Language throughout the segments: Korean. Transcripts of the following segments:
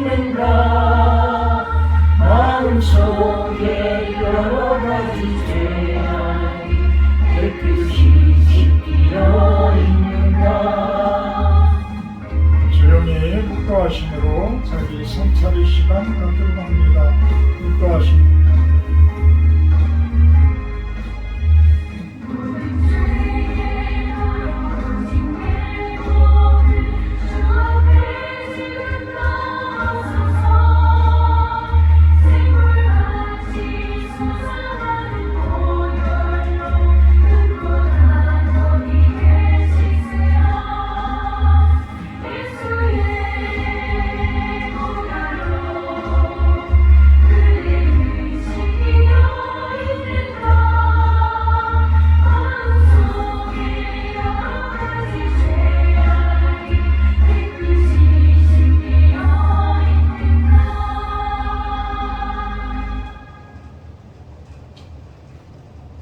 있는가 마음속에 여러 가지 죄악이 깨끗이 씻기어 있는가. 조용히 묵도하심으로 자기 성찰의 시간 갖도록 합니다. 묵도하심.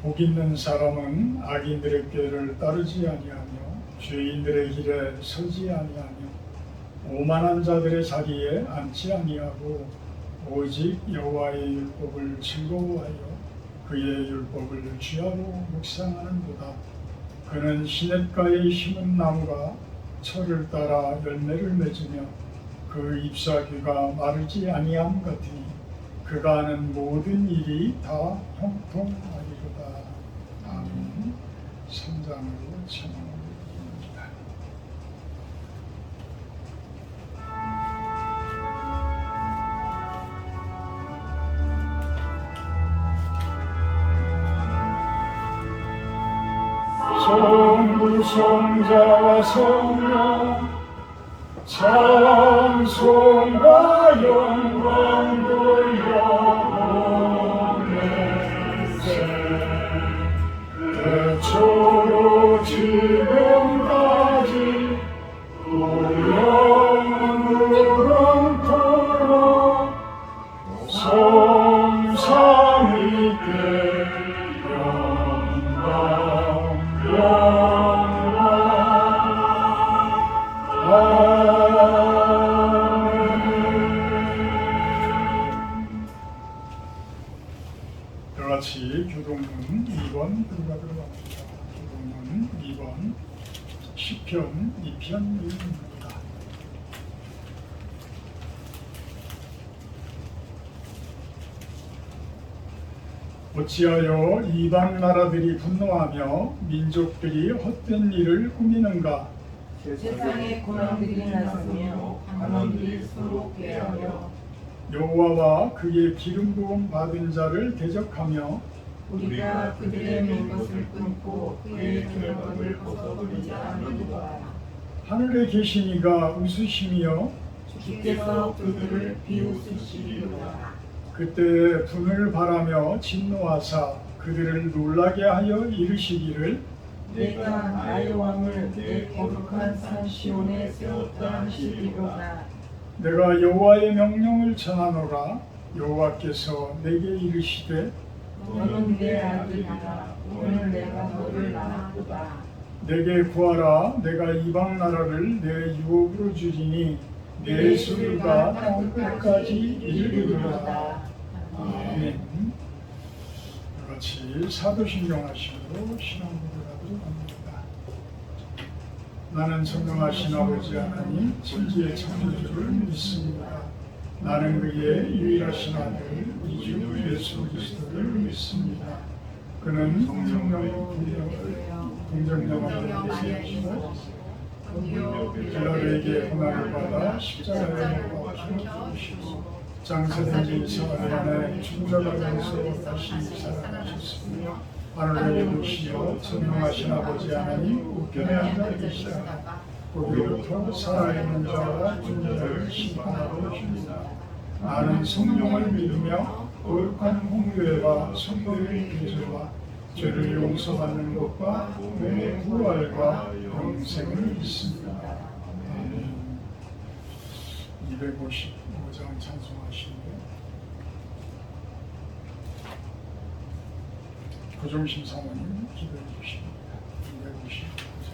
복 있는 사람은 악인들의 꾀를 따르지 아니하며 죄인들의 길에 서지 아니하며 오만한 자들의 자리에 앉지 아니하고 오직 여호와의 율법을 즐거워하여 그의 율법을 주야로 묵상하는도다. 그는 시냇가에 심은 나무가 철을 따라 열매를 맺으며 그 잎사귀가 마르지 아니함 같으니 그가 하는 모든 일이 다 형통하리로다. 아멘. 3장으로 찬양을 드립니다. 성부 성자와 성령 찬송과 영광 돌려보내세. 대초로 지금까지 또 영원토록 성삼위께 영광 같이 교동문 2번 들어가도록 합니다. 교동문 2번 시편 2편 1입니다. 어찌하여 이방 나라들이 분노하며 민족들이 헛된 일을 꾸미는가. 세상에 고난들이 나서며 반원들이 서로 꾀하며 여호와와 그의 기름 부음 받은 자를 대적하며 우리가 그들의 맨 것을 끊고 그의 결박을 벗어버리지 않는다. 하늘에 계신 이가 웃으시며 주께서 그들을 비웃으시리로다. 그때 분을 바라며 진노하사 그들을 놀라게 하여 이르시기를 내가 나의 왕을 내 거룩한 산 시온에 세웠다 하시리로다. 내가 여호와의 명령을 전하노라. 여호와께서 내게 이르시되 너는 내 아들이라. 오늘 내가 너를 낳았도다. 내게 구하라. 내가 이방 나라를 내 유업으로 주리니 내 수가 땅 끝까지 이르리로다. 아멘. 같이 사도신경 하심으로 신앙고를 하도록 합니다. 나는 성령하신 아버지 하나님 천지의 창조주를 믿습니다. 나는 그의 유일하신 아들 이주 예수 그리스도를 믿습니다. 그는 성령으로 동정녀 마리아에서 빌라도에게 고난을 받아 십자가에 못 박혀 죽으시고 장사된 지 사흘 만에 죽어가면서 다시 살아나셨으며 하늘에 오시어 전능하신 아버지 하나님 우편에 앉아 계시다가 거기로부터 살아있는 자와 죽는 자를 심판하러 오십니다. 나는 성령을 믿으며 거룩한 공교회와 성도의 교제와 죄를 용서받는 것과 몸의 부활과 영생을 믿습니다. 255장 찬송하시는데 고종심 사모님 기도해 주십니다. 255장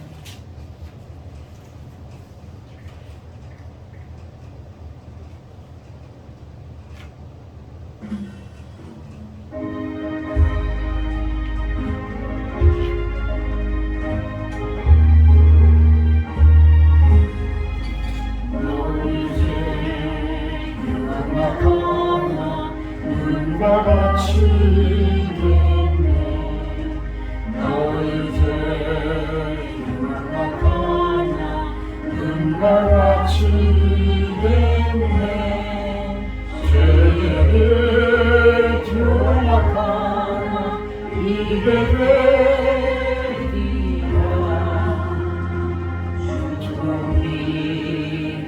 눈과 같이 됐네. 너희 죄 용납하나 눈과 같이 됐네. 죄를 용납하나 이게 되리라. 주홍빛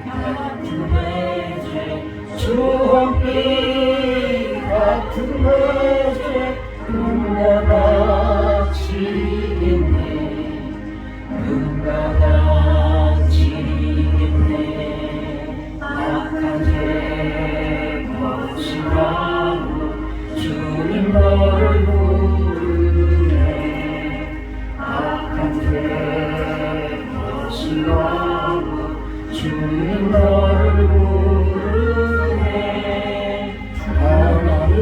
같은 내 죄 주홍빛 같은 내 죄 눈과 같이 있네. 눈과 같이 있네. 악한 죄 벗으라고 주님 너를 부르네. 악한 죄 벗으라고 주님 너를 부르네. 하나님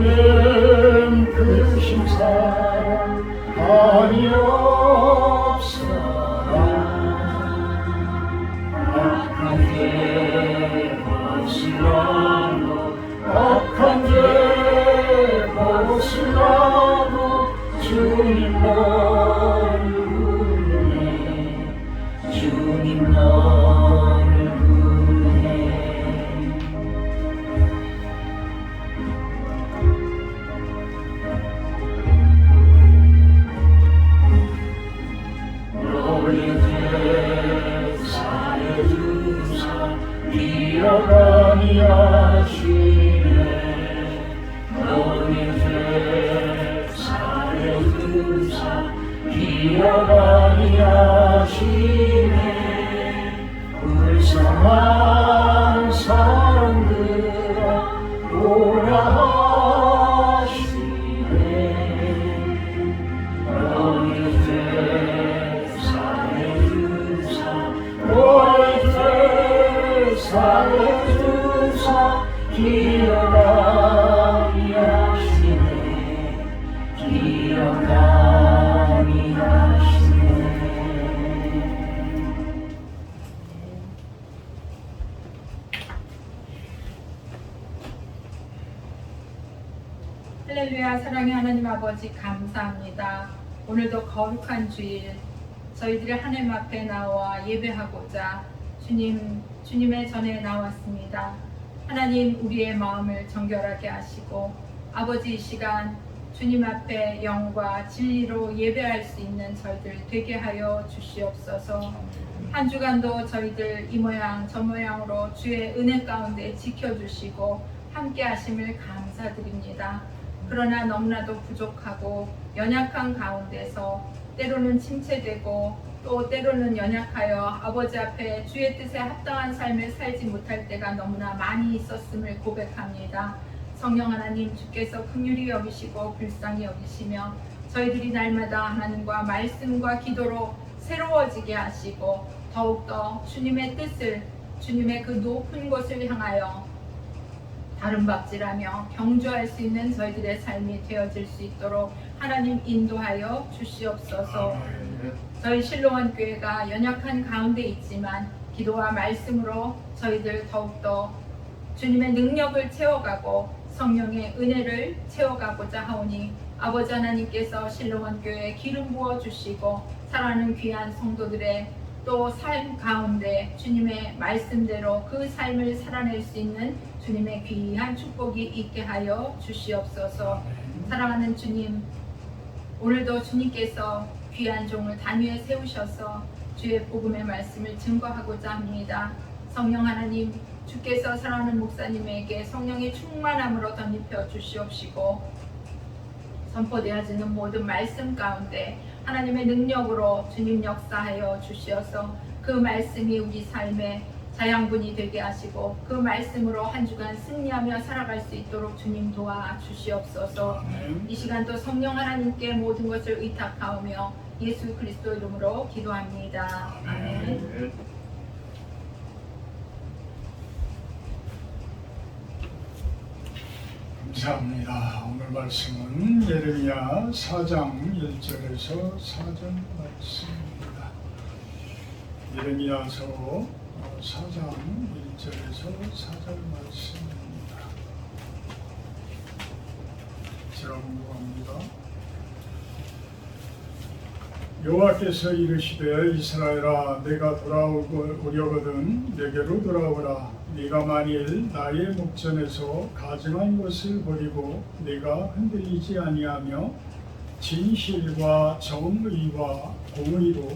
크신 사랑 아니옵소라. 악한 죄 벗으라고 악한 죄 벗으라고 주님 너를 부르네. 주님 너를 부르네. 너의 죄 사해 주사 기억 아니하시네. 너의 죄 사해 주사 기억 아니하시네. 불쌍한 사람들아 오라 하시네. 너의 죄 사해 주사 너의 죄 사해 주사 기억 아니하시네. 기억 아니하시네. 할렐루야. 사랑의 하나님 아버지 감사합니다. 오늘도 거룩한 주일 저희들이 하나님 앞에 나와 예배하고자 주님의 전에 나왔습니다. 하나님 우리의 마음을 정결하게 하시고 아버지 이 시간 주님 앞에 영과 진리로 예배할 수 있는 저희들 되게 하여 주시옵소서. 한 주간도 저희들 이 모양 저 모양으로 주의 은혜 가운데 지켜주시고 함께 하심을 감사드립니다. 그러나 너무나도 부족하고 연약한 가운데서 때로는 침체되고 또 때로는 연약하여 아버지 앞에 주의 뜻에 합당한 삶을 살지 못할 때가 너무나 많이 있었음을 고백합니다. 성령 하나님 주께서 긍휼히 여기시고 불쌍히 여기시며 저희들이 날마다 하나님과 말씀과 기도로 새로워지게 하시고 더욱더 주님의 뜻을 주님의 그 높은 곳을 향하여 다름박질하며 경주할 수 있는 저희들의 삶이 되어질 수 있도록 하나님 인도하여 주시옵소서. 저희 실로원 교회가 연약한 가운데 있지만 기도와 말씀으로 저희들 더욱더 주님의 능력을 채워가고 성령의 은혜를 채워가고자 하오니 아버지 하나님께서 실로원 교회에 기름 부어 주시고 사랑하는 귀한 성도들의 또 삶 가운데 주님의 말씀대로 그 삶을 살아낼 수 있는 주님의 귀한 축복이 있게 하여 주시옵소서. 사랑하는 주님, 오늘도 주님께서 귀한 종을 단위에 세우셔서 주의 복음의 말씀을 증거하고자 합니다. 성령 하나님, 주께서 사랑하는 목사님에게 성령의 충만함으로 덧입혀 주시옵시고 선포되어지는 모든 말씀 가운데 하나님의 능력으로 주님 역사하여 주시어서 그 말씀이 우리 삶의 자양분이 되게 하시고 그 말씀으로 한 주간 승리하며 살아갈 수 있도록 주님 도와 주시옵소서. 이 시간도 성령 하나님께 모든 것을 의탁하오며 예수 그리스도 이름으로 기도합니다. 아멘. 감사합니다. 오늘 말씀은 예레미야 4장 1절에서 4절 말씀입니다. 예레미야서 4장 1절에서 4절 말씀입니다. 여호와께서 이르시되 이스라엘아 내가 돌아오려거든 내게로 돌아오라. 네가 만일 나의 목전에서 가증한 것을 버리고 내가 흔들리지 아니하며 진실과 정의와 공의로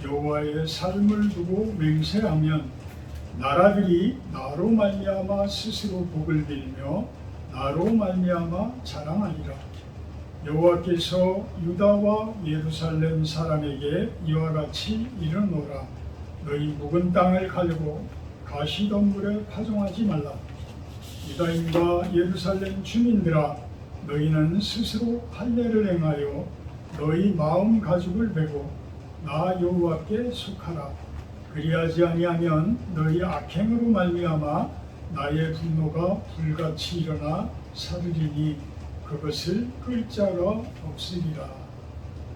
여호와의 삶을 두고 맹세하면 나라들이 나로 말미암아 스스로 복을 빌며 나로 말미암아 자랑하리라. 여호와께서 유다와 예루살렘 사람에게 이와 같이 이르노라. 너희 묵은 땅을 갈고 가시덤불에 파종하지 말라. 유다인과 예루살렘 주민들아 너희는 스스로 할례를 행하여 너희 마음 가죽을 베고 나 여호와께 속하라. 그리하지 아니하면 너희 악행으로 말미암아 나의 분노가 불같이 일어나 사르리니 그것을 끌 자가 없으리라.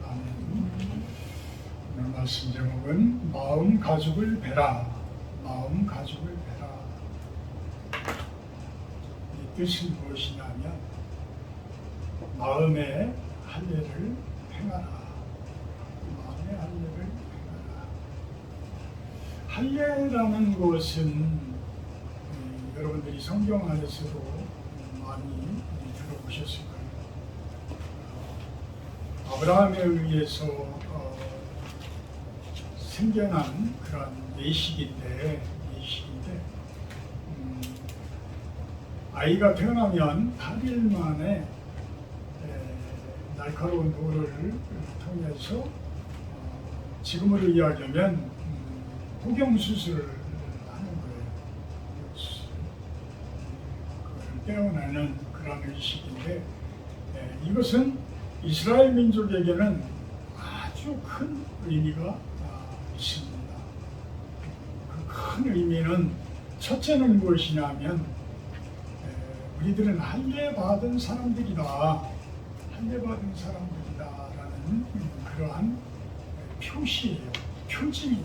아멘. 오늘 말씀 제목은 마음 가죽을 베라. 마음 가죽을 베라. 이 뜻은 무엇이냐면 마음의 할례를 행하라. 마음의 할례를 행하라. 할례라는 것은 여러분들이 성경 안에서도 많이 들어보셨을 거예요. 아브라함에 의해서 생겨난 그런 예식인데 아이가 태어나면 8일 만에 날카로운 돌을 통해서 지금으로 이야기하면 포경 수술을 하는 거예요. 그걸 떼어내는 그런 의식인데 이것은 이스라엘 민족에게는 아주 큰 의미가 있습니다. 그 큰 의미는 첫째는 무엇이냐면 우리들은 할례 받은 사람들이다. 할례 받은 사람들이다라는 그러한 표시예요. 표징이에요.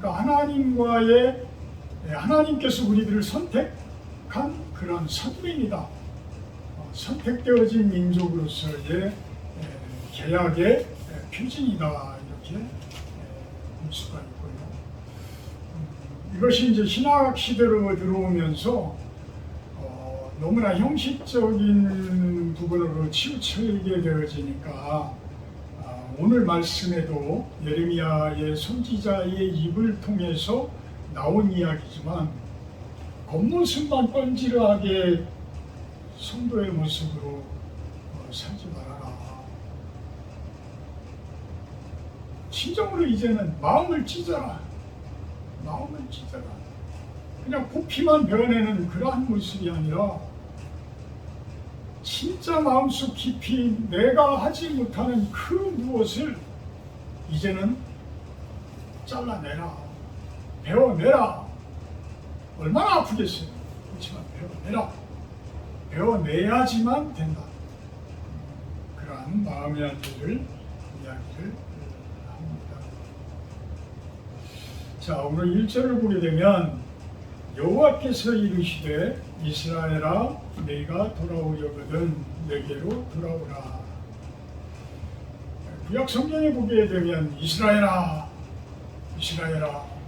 그러니까 하나님께서 우리들을 선택한 그런 선민이다. 선택되어진 민족으로서의 계약의 표징이다. 이렇게 볼 수가 있고요. 이것이 이제 신학 시대로 들어오면서 너무나 형식적인 부분으로 치우쳐지게 되어지니까 오늘 말씀에도 예레미야의 선지자의 입을 통해서 나온 이야기지만 겉모습만 뻔질하게 성도의 모습으로 살지 말아라. 진정으로 이제는 마음을 찢어라. 마음을 찢어라. 그냥 고피만 베어내는 그러한 모습이 아니라 진짜 마음속 깊이 내가 하지 못하는 그 무엇을 이제는 잘라내라. 베어내라. 얼마나 아프겠어요. 그렇지만 베어내라. 베어내야지만 된다. 그러한 마음의 안리를 이야기를 합니다. 자, 오늘 1절을 보게 되면 여호와께서 이르시되 이스라엘아 내가 돌아오려거든 내게로 돌아오라. 구약 성경에 보게 되면 이스라엘아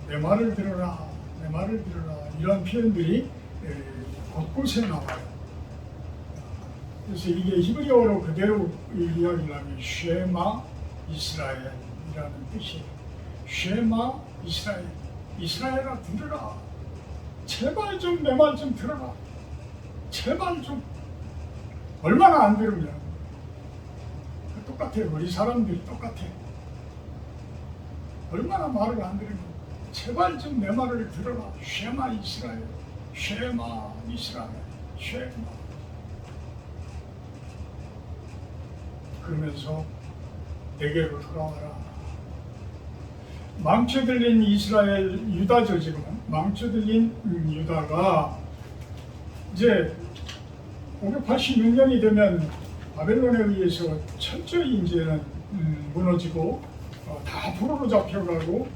내 말을 들어라 내 말을 들어라 이런 표현들이 곳곳에 나와요. 그래서 이게 히브리어로 그대로 이야기를 하면 쉐마 이스라엘이라는 뜻이에요. 쉐마 이스라엘. 이스라엘아 들으라. 제발 좀 내 말 좀 들어라. 제발 좀. 얼마나 안 들으면 똑같아요. 우리 사람들이 똑같아. 얼마나 말을 안 들으면 제발 좀 내 말을 들어라. 쉐마 이스라엘. 쉐마 이스라엘. 쉐마. 그러면서 내게로 돌아와라. 망쳐들린 이스라엘 유다죠. 지금은 망쳐들린 유다가 이제 586년이 되면 바벨론에 의해서 철저히 이제는 무너지고 다 포로로 잡혀가고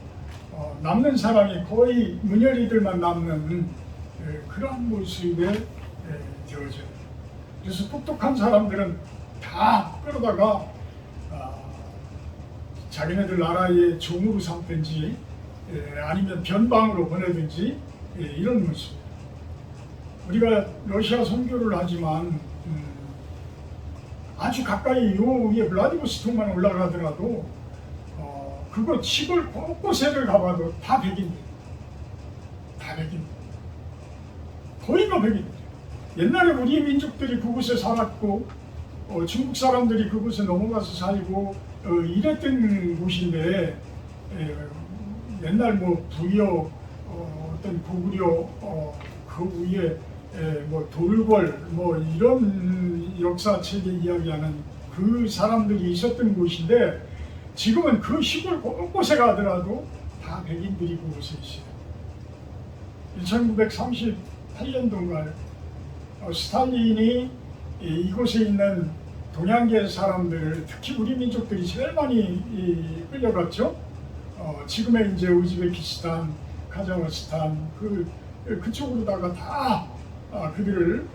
남는 사람이 거의 문열이들만 남는 그런 모습에 되어져요. 그래서 똑똑한 사람들은 다 끌어다가 자기네들 나라의 종으로 삼든지 아니면 변방으로 보내든지 이런 모습입니다. 우리가 러시아 선교를 하지만 아주 가까이 요 위에 블라디보스톡만 올라가더라도 그곳 시골 곳곳에를 가봐도 다 백인들, 다 백인들, 거의가 백인들. 옛날에 우리 민족들이 그곳에 살았고 중국 사람들이 그곳에 넘어가서 살고 이랬던 곳인데 옛날 뭐 부여 어떤 고구려 그 위에 뭐 돌궐 뭐 이런 역사책에 이야기하는 그 사람들이 있었던 곳인데 지금은 그 시골 곳곳에 가더라도 다 백인들이 그곳에 있어요. 1938년도인가요? 스탈린이 이곳에 있는 동양계 사람들을 특히 우리 민족들이 제일 많이 끌려갔죠. 지금의 이제 우즈베키스탄, 카자흐스탄 그쪽으로다가 다 그들을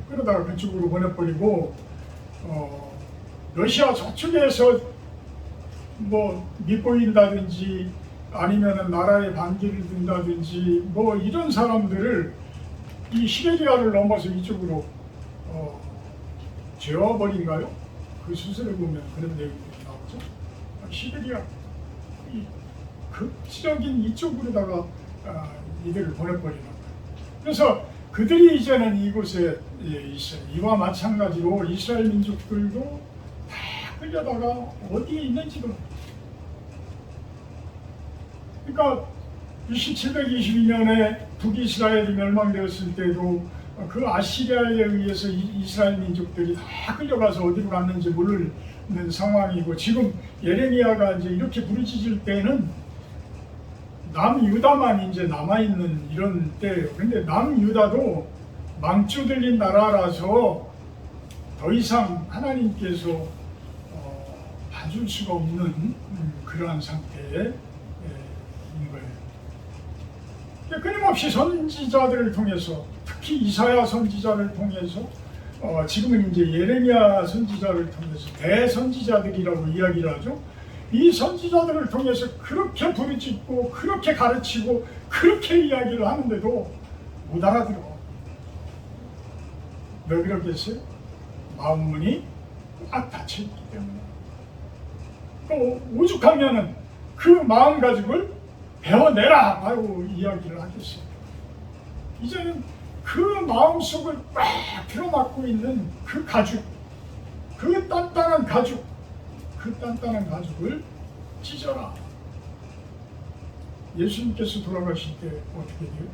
끌어다가 그쪽으로 보내버리고 러시아 저쪽에서 뭐 밑보인다든지 아니면은 나라에 반기를 든다든지 뭐 이런 사람들을 이 시베리아를 넘어서 이쪽으로 재워버린가요? 그 수술에 보면 그런 내용이 나오죠. 시베리아 이 극지적인 이쪽으로다가 이들을 보내버리는 거예요. 그래서 그들이 이제는 이곳에 있어요. 이와 마찬가지로 이스라엘 민족들도 다 끌려다가 어디에 있는지도 모르겠어요. 그러니까 1722년에 북이스라엘이 멸망되었을 때도 그 아시리아에 의해서 이스라엘 민족들이 다 끌려가서 어디로 갔는지 모르는 상황이고 지금 예레미야가 이제 이렇게 부르짖을 때는 남유다만 이제 남아있는 이런 때예요. 근데 남유다도 망조 들린 나라라서 더 이상 하나님께서 봐줄 수가 없는 그러한 상태에 있는 거예요. 끊임없이 선지자들을 통해서 특히 이사야 선지자를 통해서 지금은 이제 예레미야 선지자를 통해서 대선지자들이라고 이야기를 하죠. 이 선지자들을 통해서 그렇게 부르짖고 그렇게 가르치고 그렇게 이야기를 하는데도 못 알아들어. 왜 그러겠어요? 마음문이 꽉 닫혀있기 때문에. 또 오죽하면은 그 마음가짐을 배워내라 하고 이야기를 하겠어요. 이제는 그 마음속을 꽉 틀어막고 있는 그 가죽, 그 단단한 가죽, 그 단단한 가죽을 찢어라. 예수님께서 돌아가실 때 어떻게 돼요?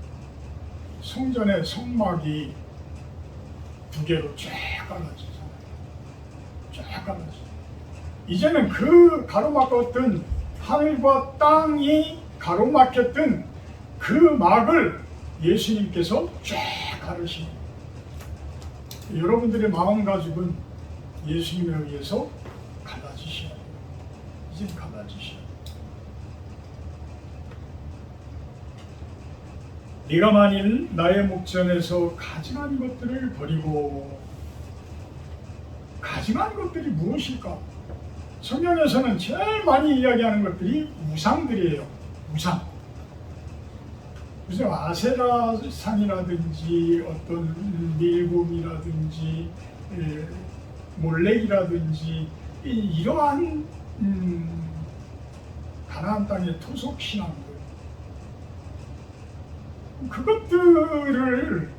성전의 성막이 두 개로 쫙 갈라지잖아요. 쫙 갈라져. 이제는 그 가로막았던 하늘과 땅이 가로막혔던 그 막을 예수님께서 쫙 가르시는 여러분들의 마음가짐은 예수님에 의해서 갈라지셔야 돼요. 이제 갈라지셔야 돼요. 네가 만일 나의 목전에서 가증한 것들을 버리고 가증한 것들이 무엇일까? 성경에서는 제일 많이 이야기하는 것들이 우상들이에요. 우상. 무슨 아세라상이라든지 어떤 밀곰이라든지 몰렉이라든지 이러한 가나안 땅의 토속 신앙들 그것들을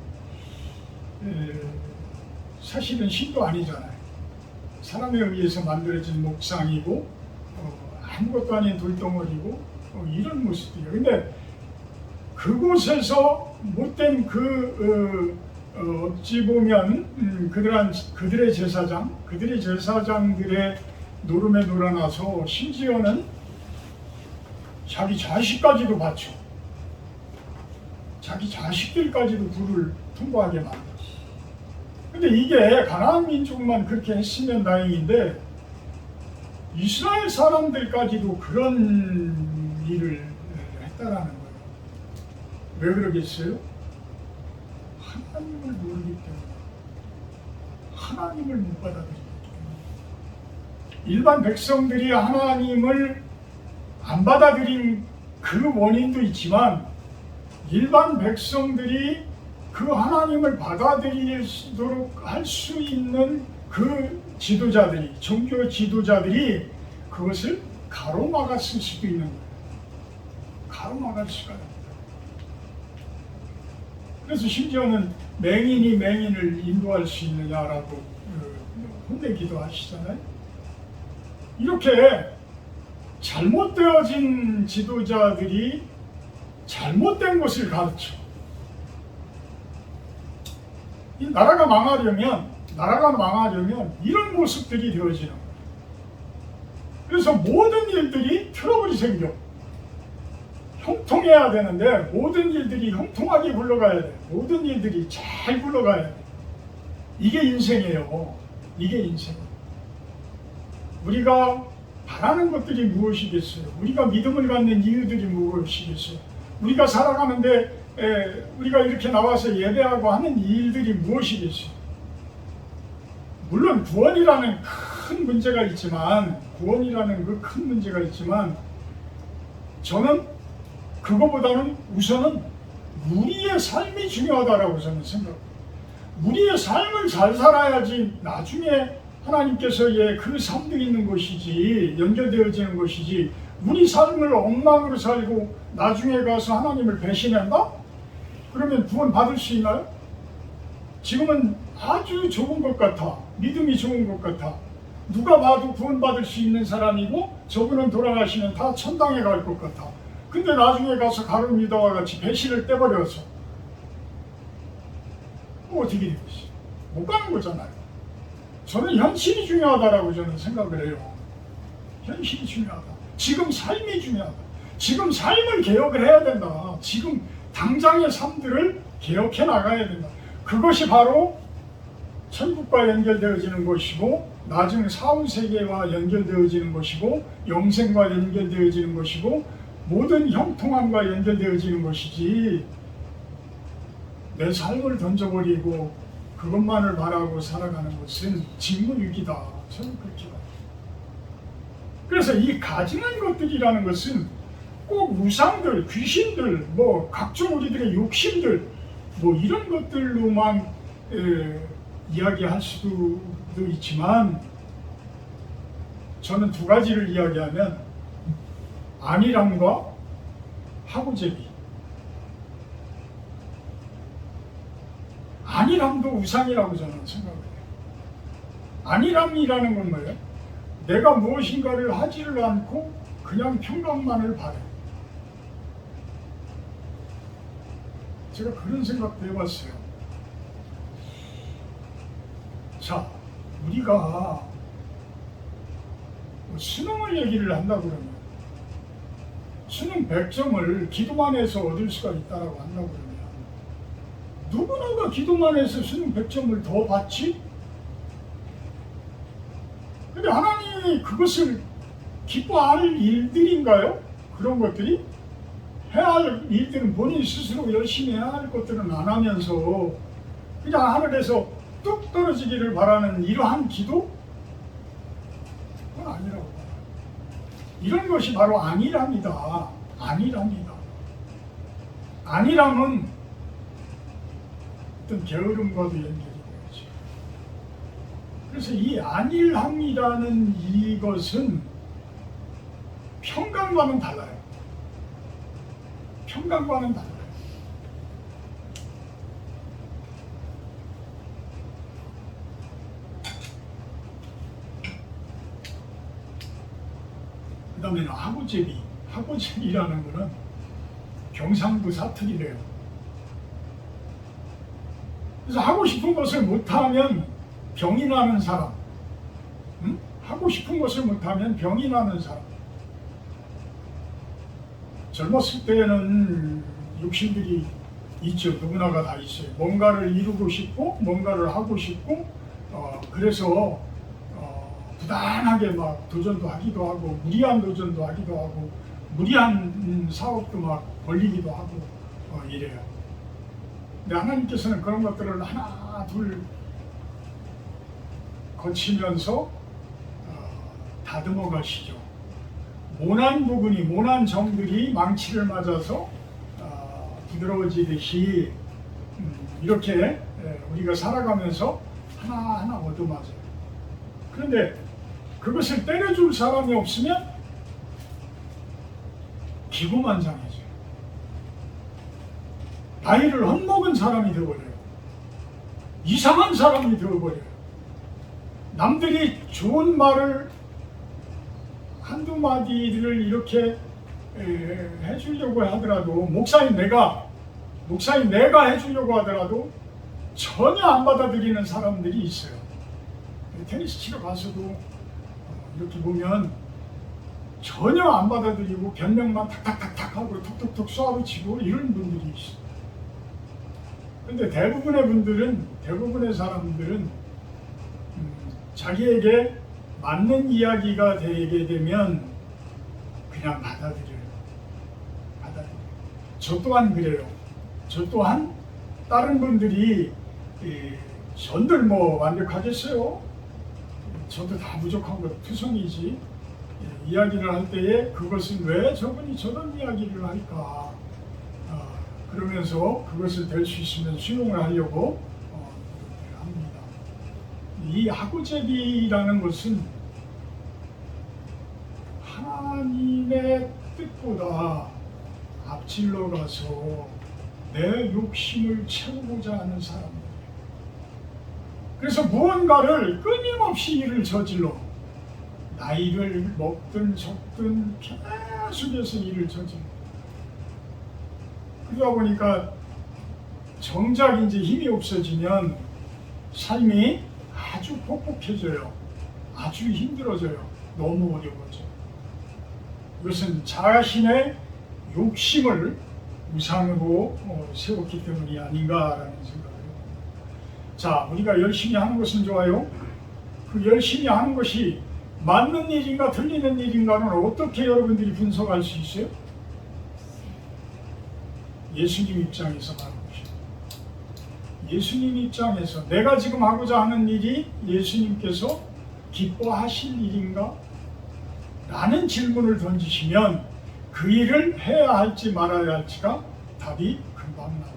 사실은 신도 아니잖아요. 사람에 의해서 만들어진 목상이고 아무것도 아닌 돌덩어리고 이런 모습이에요. 근데 그곳에서 못된 어찌 보면 그들의 제사장들의 노름에 놀아나서 심지어는 자기 자식까지도 바쳐 자기 자식들까지도 불을 풍부하게 만들었어. 근데 이게 가나안 민족만 그렇게 했으면 다행인데 이스라엘 사람들까지도 그런 일을 했다라는 거예요. 왜 그러겠어요? 하나님을 모르기 때문에, 하나님을 못 받아들이기 때문에. 일반 백성들이 하나님을 안 받아들인 그 원인도 있지만 일반 백성들이 그 하나님을 받아들이도록 할 수 있는 그 지도자들이, 종교 지도자들이 그것을 가로막았을 수도 있는 거예요. 가로막을 수가 있어요. 그래서 심지어는 맹인이 맹인을 인도할 수 있느냐라고 혼내기도 하시잖아요. 이렇게 잘못되어진 지도자들이 잘못된 것을 가르쳐. 이 나라가 망하려면 이런 모습들이 되어지는 거예요. 그래서 모든 일들이 트러블이 생겨. 형통해야 되는데 모든 일들이 형통하게 굴러가야 돼. 모든 일들이 잘 굴러가야 돼. 이게 인생이에요. 이게 인생이에요. 우리가 바라는 것들이 무엇이겠어요? 우리가 믿음을 갖는 이유들이 무엇이겠어요? 우리가 살아가는데 우리가 이렇게 나와서 예배하고 하는 일들이 무엇이겠어요? 물론 구원이라는 큰 문제가 있지만 저는 그거보다는 우선은 우리의 삶이 중요하다라고 저는 생각합니다. 우리의 삶을 잘 살아야지 나중에 하나님께서의 그 삶도 있는 것이지, 연결되어지는 것이지, 우리 삶을 엉망으로 살고 나중에 가서 하나님을 배신한다? 그러면 구원 받을 수 있나요? 지금은 아주 좋은 것 같아. 믿음이 좋은 것 같아. 누가 봐도 구원 받을 수 있는 사람이고 저분은 돌아가시면 다 천당에 갈 것 같아. 근데 나중에 가서 가룟 유다와 같이 배신을 떼버려서 어떻게 되겠어요? 못 가는 거잖아요. 저는 현실이 중요하다라고 저는 생각을 해요. 현실이 중요하다. 지금 삶이 중요하다. 지금 삶을 개혁을 해야 된다. 지금 당장의 삶들을 개혁해 나가야 된다. 그것이 바로 천국과 연결되어지는 것이고 나중 사후세계와 연결되어지는 것이고 영생과 연결되어지는 것이고 모든 형통함과 연결되어지는 것이지 내 삶을 던져버리고 그것만을 바라고 살아가는 것은 직무유기다. 저는 그렇게 봐요. 그래서 이 가증한 것들이라는 것은 꼭 우상들, 귀신들, 뭐 각종 우리들의 욕심들 뭐 이런 것들로만 이야기할 수도 있지만 저는 두 가지를 이야기하면 안일함과 하고제비. 안일함도 우상이라고 저는 생각을 해요. 안일함이라는 건 뭐예요? 내가 무엇인가를 하지를 않고 그냥 평강만을 바래. 제가 그런 생각도 해봤어요. 자, 우리가 수능을 얘기를 한다 그러면 수능 100점을 기도만 해서 얻을 수가 있다라고 한다 그러면 누구나가 기도만 해서 수능 100점을 더 받지? 근데 하나님이 그것을 기뻐할 일들인가요? 그런 것들이? 해야 할 일들은 본인 스스로 열심히 해야 할 것들은 안 하면서 그냥 하늘에서 뚝 떨어지기를 바라는 이러한 기도? 그건 아니라고 봐요. 이런 것이 바로 안일함이다. 안일함이다. 안일함은 어떤 게으름과도 연결이 되어야지. 그래서 이 안일함이라는 이것은 평강과는 달라요. 평강과는 달라요. 그 다음에는 하고제비. 하고제비라는 거는 경상도 사투리래요. 그래서 하고 싶은 것을 못하면 병이 나는 사람. 응? 하고 싶은 것을 못하면 병이 나는 사람. 젊었을 때는 욕심들이 있죠. 누구나가 다 있어요. 뭔가를 이루고 싶고 뭔가를 하고 싶고 그래서 부단하게 막 도전도 하기도 하고 무리한 도전도 하기도 하고 무리한 사업도 막 벌리기도 하고 이래요. 근데 하나님께서는 그런 것들을 하나 둘 거치면서 다듬어 가시죠. 모난 부분이, 모난 점들이 망치를 맞아서 부드러워지듯이 이렇게 우리가 살아가면서 하나하나 얻어맞아요. 그런데 그것을 때려줄 사람이 없으면 기고만장해져요. 나이를 헛먹은 사람이 되어버려요. 이상한 사람이 되어버려요. 남들이 좋은 말을 한두 마디를 이렇게 해주려고 하더라도, 목사인 내가 해주려고 하더라도 전혀 안 받아들이는 사람들이 있어요. 테니스 치러 가서도 이렇게 보면 전혀 안 받아들이고 변명만 탁탁탁탁 하고 톡톡톡 쏘아붙이고 이런 분들이 있어요. 근데 대부분의 사람들은 자기에게 맞는 이야기가 되게 되면 그냥 받아들여요. 저 또한 그래요. 저 또한 다른 분들이 전들 뭐 완벽하겠어요? 저도 다 부족한 것 투성이지. 이야기를 할 때에 그것은 왜 저분이 저런 이야기를 할까? 그러면서 그것을 될 수 있으면 수용을 하려고 합니다. 이 하고제비라는 것은 하나님의 뜻보다 앞질러 가서 내 욕심을 채우고자 하는 사람이에요. 그래서 무언가를 끊임없이 일을 저질러 나이를 먹든 적든 계속해서 일을 저질러. 그러다 보니까 정작 이제 힘이 없어지면 삶이 아주 퍽퍽해져요. 아주 힘들어져요. 너무 어려워져요. 이것은 자신의 욕심을 우상으로 세웠기 때문이 아닌가라는 생각을 해봅니다. 자, 우리가 열심히 하는 것은 좋아요. 그 열심히 하는 것이 맞는 일인가 틀리는 일인가는 어떻게 여러분들이 분석할 수 있어요? 예수님 입장에서 말합니다. 예수님 입장에서 내가 지금 하고자 하는 일이 예수님께서 기뻐하실 일인가? 라는 질문을 던지시면 그 일을 해야 할지 말아야 할지가 답이 금방 나와요.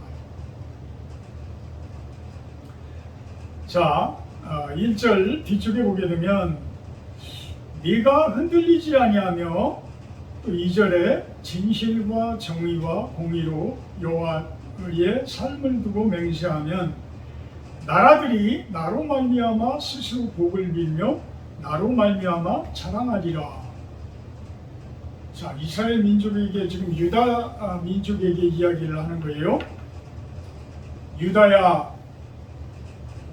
자, 1절 뒤쪽에 보게 되면 네가 흔들리지 아니하며, 또 2절에 진실과 정의와 공의로 여호와의 삶을 두고 맹세하면 나라들이 나로 말미암아 스스로 복을 빌며 나로 말미암아 자랑하리라. 자, 이스라엘 민족에게 지금 유다 민족에게 이야기를 하는 거예요. 유다야,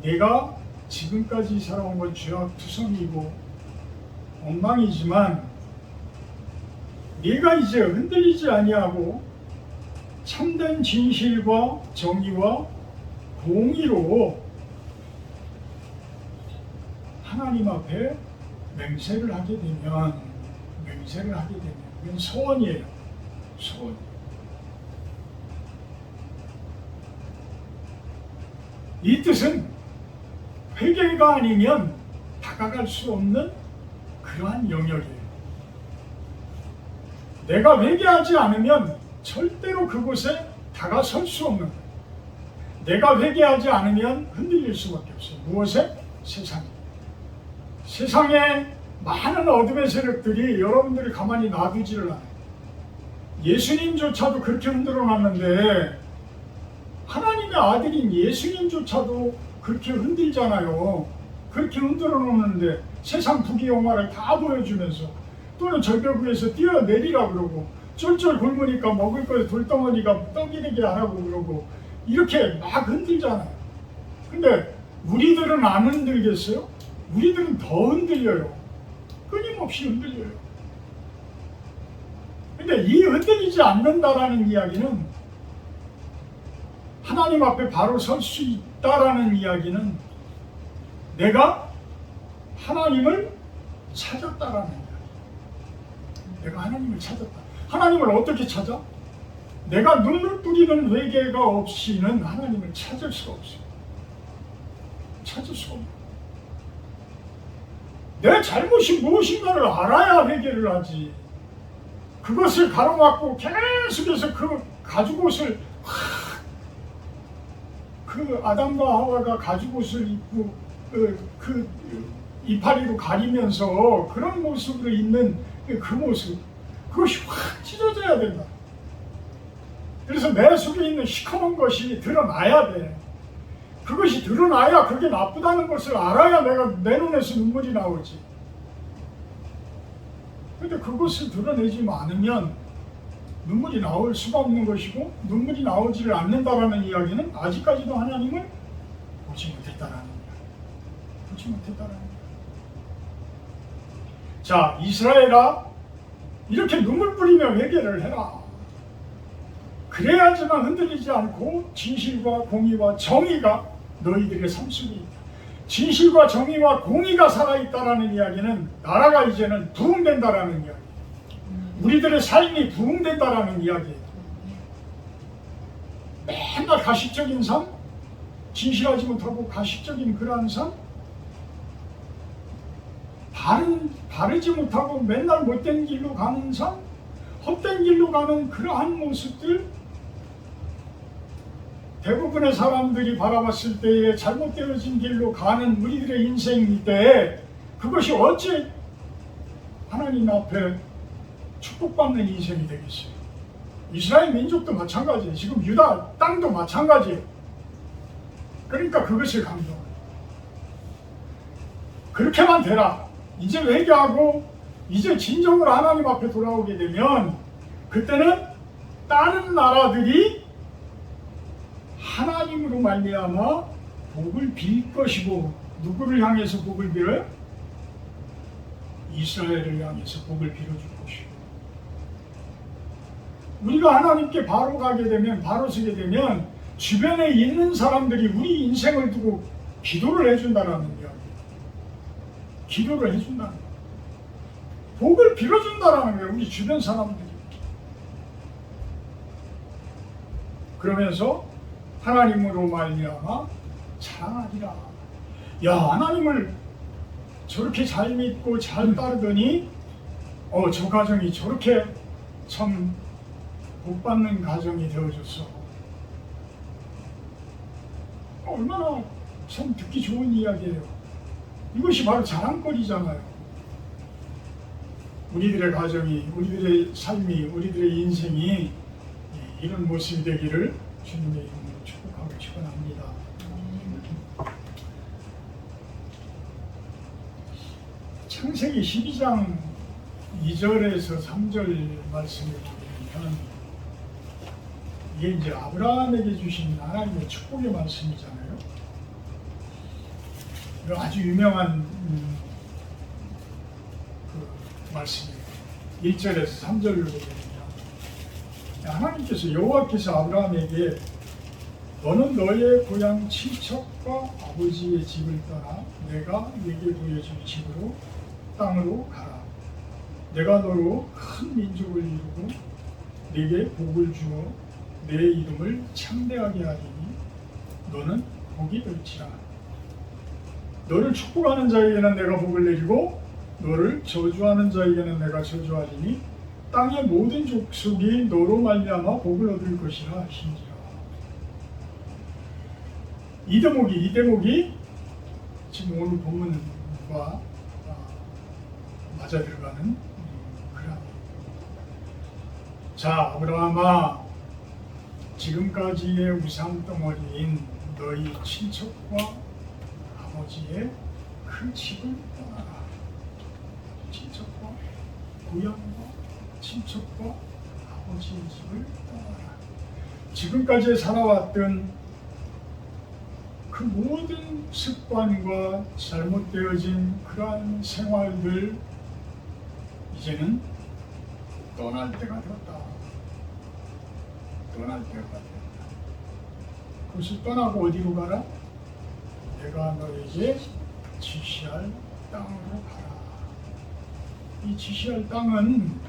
내가 지금까지 살아온 건 죄악투성이고 엉망이지만 네가 이제 흔들리지 아니하고 참된 진실과 정의와 공의로 하나님 앞에 맹세를 하게 되면 이건 소원이에요. 소원. 이 뜻은 회개가 아니면 다가갈 수 없는 그러한 영역이에요. 내가 회개하지 않으면 절대로 그곳에 다가설 수 없는 거예요. 내가 회개하지 않으면 흔들릴 수밖에 없어요. 무엇에? 세상에. 세상에 많은 어둠의 세력들이 여러분들이 가만히 놔두지를 않아요. 예수님조차도 그렇게 흔들어 놨는데 하나님의 아들인 예수님조차도 그렇게 흔들잖아요. 그렇게 흔들어 놓는데 세상 부귀영화를 다 보여주면서, 또는 절벽 위에서 뛰어내리라 그러고, 쫄쫄 굶으니까 먹을 거에 돌덩어리가 떡이되게 하라고 그러고, 이렇게 막 흔들잖아요. 근데 우리들은 안 흔들겠어요? 우리들은 더 흔들려요. 끊임없이 흔들려요. 근데 이 흔들리지 않는다라는 이야기는, 하나님 앞에 바로 설 수 있다라는 이야기는 내가 하나님을 찾았다라는 이야기. 내가 하나님을 찾았다. 하나님을 어떻게 찾아? 내가 눈물 뿌리는 회개가 없이는 하나님을 찾을 수가 없어요. 찾을 수가 없어요. 내 잘못이 무엇인가를 알아야 회개를 하지. 그것을 가로막고 계속해서 그 가죽옷을 그 아담과 하와가 가죽옷을 입고 그 이파리로 가리면서 그런 모습으로 있는 그 모습, 그것이 확 찢어져야 된다. 그래서 내 속에 있는 시커먼 것이 드러나야 돼. 그것이 드러나야 그게 나쁘다는 것을 알아야 내 눈에서 눈물이 나오지. 근데 그것을 드러내지 않으면 눈물이 나올 수가 없는 것이고, 눈물이 나오지를 않는다라는 이야기는 아직까지도 하나님을 보지 못했다라는 거야. 보지 못했다라는 거야. 자, 이스라엘아, 이렇게 눈물 뿌리며 회개를 해라. 그래야지만 흔들리지 않고 진실과 공의와 정의가 너희들의 삶 속에 있다. 진실과 정의와 공의가 살아있다라는 이야기는 나라가 이제는 부흥된다라는 이야기. 우리들의 삶이 부흥된다라는 이야기예요. 맨날 가식적인 삶, 진실하지 못하고 가식적인 그러한 삶, 바르지 못하고 맨날 못된 길로 가는 삶, 헛된 길로 가는 그러한 모습들, 대부분의 사람들이 바라봤을 때에 잘못되어진 길로 가는 우리들의 인생인데, 그것이 어찌 하나님 앞에 축복받는 인생이 되겠어요? 이스라엘 민족도 마찬가지예요. 지금 유다 땅도 마찬가지예요. 그러니까 그것을 강조해요. 그렇게만 되라. 이제 회개하고 이제 진정으로 하나님 앞에 돌아오게 되면, 그때는 다른 나라들이 하나님으로 말미암아 복을 빌 것이고, 누구를 향해서 복을 빌어요? 이스라엘을 향해서 복을 빌어줄 것이고, 우리가 하나님께 바로 가게 되면, 바로 서게 되면 주변에 있는 사람들이 우리 인생을 두고 기도를 해준다는 이야기. 기도를 해준다는 거예요. 복을 빌어준다는 거예요, 우리 주변 사람들이. 그러면서 하나님으로 말미암아 자랑하리라. 야, 하나님을 저렇게 잘 믿고 잘 따르더니 저 가정이 저렇게 참 복받는 가정이 되어줬어. 얼마나 참 듣기 좋은 이야기예요. 이것이 바로 자랑거리잖아요. 우리들의 가정이, 우리들의 삶이, 우리들의 인생이 이런 모습이 되기를 주님의 이름으로 축복하고 축원합니다. 창세기 12장 2절에서 3절 말씀을 보면, 이게 이제 아브라함에게 주신 하나님의 축복의 말씀이잖아요. 아주 유명한 그 말씀이에요. 1절에서 3절로 보면, 하나님께서, 여호와께서 아브라함에게 너는 너의 고향 친척과 아버지의 집을 떠나 내가 네게 보여줄 집으로, 땅으로 가라. 내가 너로 큰 민족을 이루고 네게 복을 주어 내 이름을 창대하게 하리니 너는 복이 될지라. 너를 축복하는 자에게는 내가 복을 내리고 너를 저주하는 자에게는 내가 저주하리니 땅의 모든 족속이 너로 말미암아 복을 얻을 것이라 하신지라. 이 대목이 지금 오늘 본문과 맞아 들어가는 그런. 자, 아브라함아, 지금까지의 우상 덩어리인 너희 친척과 아버지의 그 집을 떠나라. 친척과 고향과 친척과 아버지의 집을 떠나라. 지금까지 살아왔던 그 모든 습관과 잘못되어진 그러한 생활들, 이제는 떠날 때가 되었다. 떠날 때가 되었다. 그것을 떠나고 어디로 가라? 내가 너에게 지시할 땅으로 가라. 이 지시할 땅은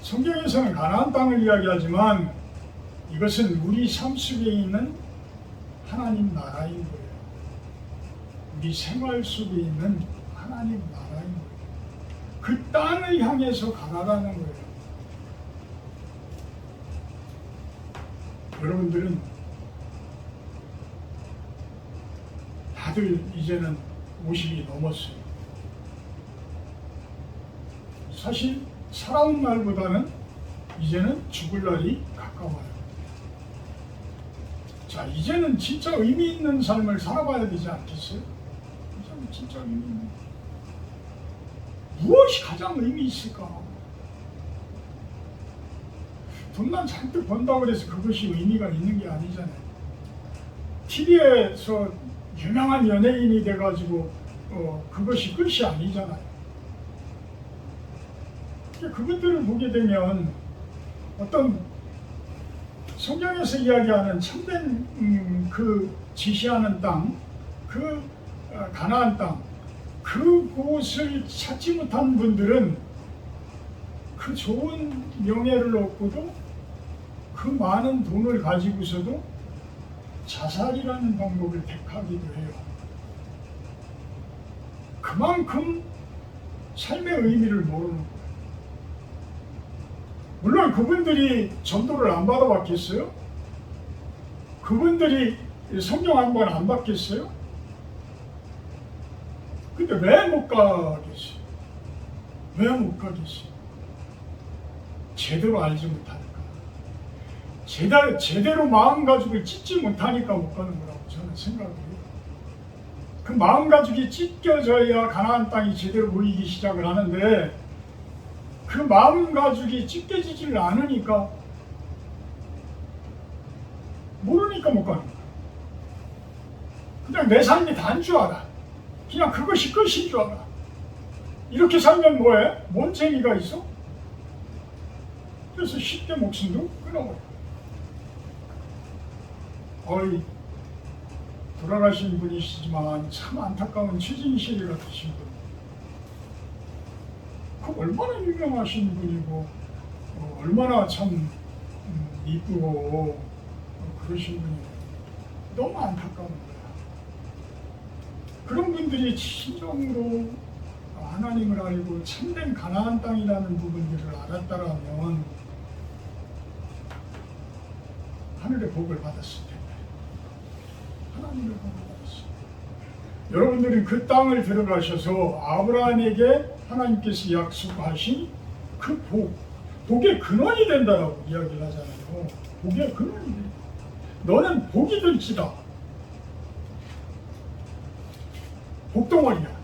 성경에서는 가나안 땅을 이야기하지만, 이것은 우리 삶 속에 있는 하나님 나라인 거예요. 우리 생활 속에 있는 하나님 나라인 거예요. 그 땅을 향해서 가라라는 거예요. 여러분들은 다들 이제는 50이 넘었어요. 사실 살아온 날보다는 이제는 죽을 날이 가까워요. 자, 이제는 진짜 의미 있는 삶을 살아봐야 되지 않겠어요? 이제는 진짜 의미 있는. 무엇이 가장 의미 있을까? 돈만 잔뜩 번다고 해서 그것이 의미가 있는 게 아니잖아요. TV에서 유명한 연예인이 돼가지고 그것이 끝이 아니잖아요. 그분들을 보게 되면 어떤 성경에서 이야기하는 참된 그 지시하는 땅, 그 가나안 땅, 그곳을 찾지 못한 분들은 그 좋은 명예를 얻고도 그 많은 돈을 가지고서도 자살이라는 방법을 택하기도 해요. 그만큼 삶의 의미를 모르는 거예요. 물론 그분들이 전도를 안 받아봤겠어요? 그분들이 성경 한 번 안 받겠어요? 근데 왜 못 가겠어요? 왜 못 가겠어요? 제대로 알지 못하니까. 제대로 마음가짐을 찢지 못하니까 못 가는 거라고 저는 생각해요. 그 마음가짐이 찢겨져야 가나안 땅이 제대로 보이기 시작을 하는데 그 마음가짐이 찢겨지질 않으니까 모르니까 못 가는 거야. 그냥 내 삶이 다인 줄 알아. 그냥 그것이 끝인 줄 알아. 이렇게 살면 뭐해? 뭔 재미가 있어? 그래서 쉽게 목숨도 끊어버려. 돌아가신 분이시지만 참 안타까운 최진실 같으신 분. 그 얼마나 유명하신 분이고 얼마나 참 이쁘고 그러신 분이 너무 안타까운 거야. 그런 분들이 진정으로 하나님을 알고 참된 가나안 땅이라는 부분들을 알았다라면 하늘의 복을 받았을 텐데. 하나님의 복을 받았어요. 여러분들은 그 땅을 들어가셔서 아브라함에게 하나님께서 약속하신 그 복의 근원이 된다라고 이야기를 하잖아요. 복의 근원이 돼. 너는 복이 될지다. 복덩어리야.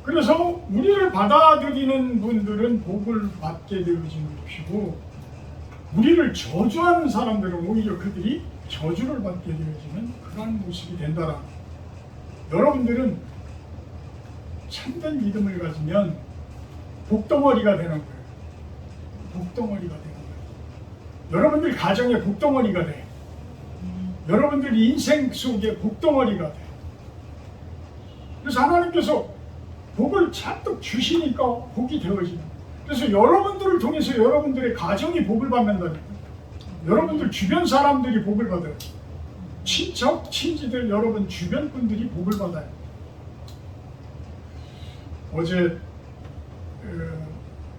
그래서 우리를 받아들이는 분들은 복을 받게 되어지는 것이고 우리를 저주하는 사람들은 오히려 그들이 저주를 받게 되어지는 그런 모습이 된다라는 거예요. 여러분들은 참된 믿음을 가지면 복덩어리가 되는 거예요. 복덩어리가 되는 거예요. 여러분들 가정의 복덩어리가 돼. 여러분들 인생 속에 복덩어리가 돼. 그래서 하나님께서 복을 잔뜩 주시니까 복이 되어지는 거예요. 그래서 여러분들을 통해서 여러분들의 가정이 복을 받는다니까. 여러분들 주변 사람들이 복을 받아요. 친척, 친지들, 여러분 주변 분들이 복을 받아요. 어제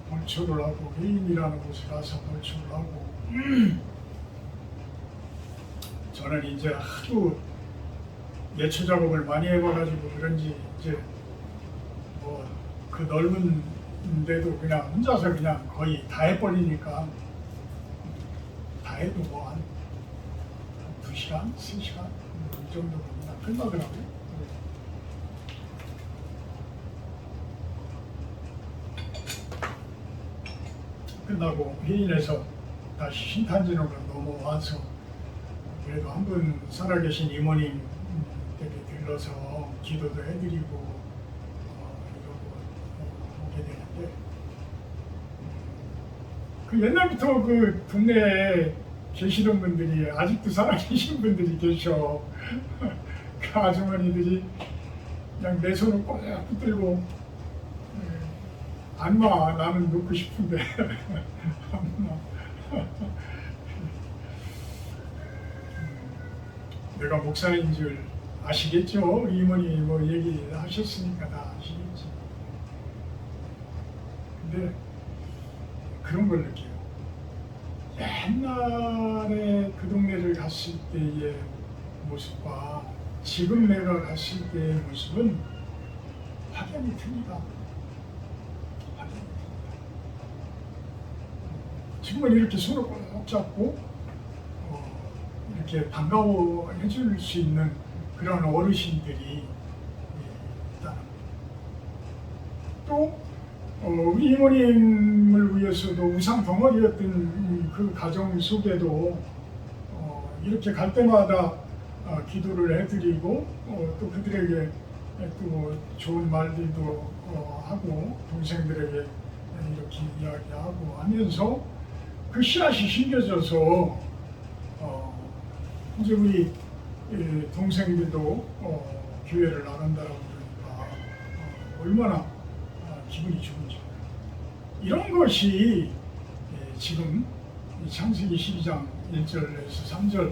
벌초를 하고 회인이라는 곳에 가서 벌초를 하고 저는 이제 하도 예초 작업을 많이 해봐가지고 그런지 이제 뭐 그 넓은 데도 그냥 혼자서 그냥 거의 다 해버리니까 다 해도 뭐 한 2시간, 3시간 이 정도 그냥 끝나더라고요. 끝나고 회인에서 다시 신탄진으로 넘어와서 그래도 한 분 살아계신 이모님 댁에 들러서 기도도 해드리고 이러고 오게 되는데 그 옛날부터 그 동네에 계시던 분들이 아직도 살아계신 분들이 계셔. 그 아주머니들이 그냥 내 손을 꼭 붙들고 안 와. 나는 놓고 싶은데 안 와. 내가 목사인 줄 아시겠죠? 이모니 뭐 얘기하셨으니까 다 아시겠지. 근데 그런 걸 느껴요. 옛날에 그 동네를 갔을 때의 모습과 지금 내가 갔을 때의 모습은 확연히 틀리다. 확연히 틀리다. 지금은 이렇게 손을 꼭 잡고 이렇게 반가워해 줄 수 있는 그런 어르신들이 있다. 또 우리 이모님을 위해서도 우상 덩어리였던 그 가정 속에도 이렇게 갈 때마다 기도를 해드리고 또 그들에게 또 좋은 말들도 하고 동생들에게 이렇게 이야기하고 하면서 그 씨앗이 심겨져서 이제 우리 동생들도 교회를 나간다라고 그러니까 얼마나 기분이 좋은지. 이런 것이 지금 창세기 12장 1절에서 3절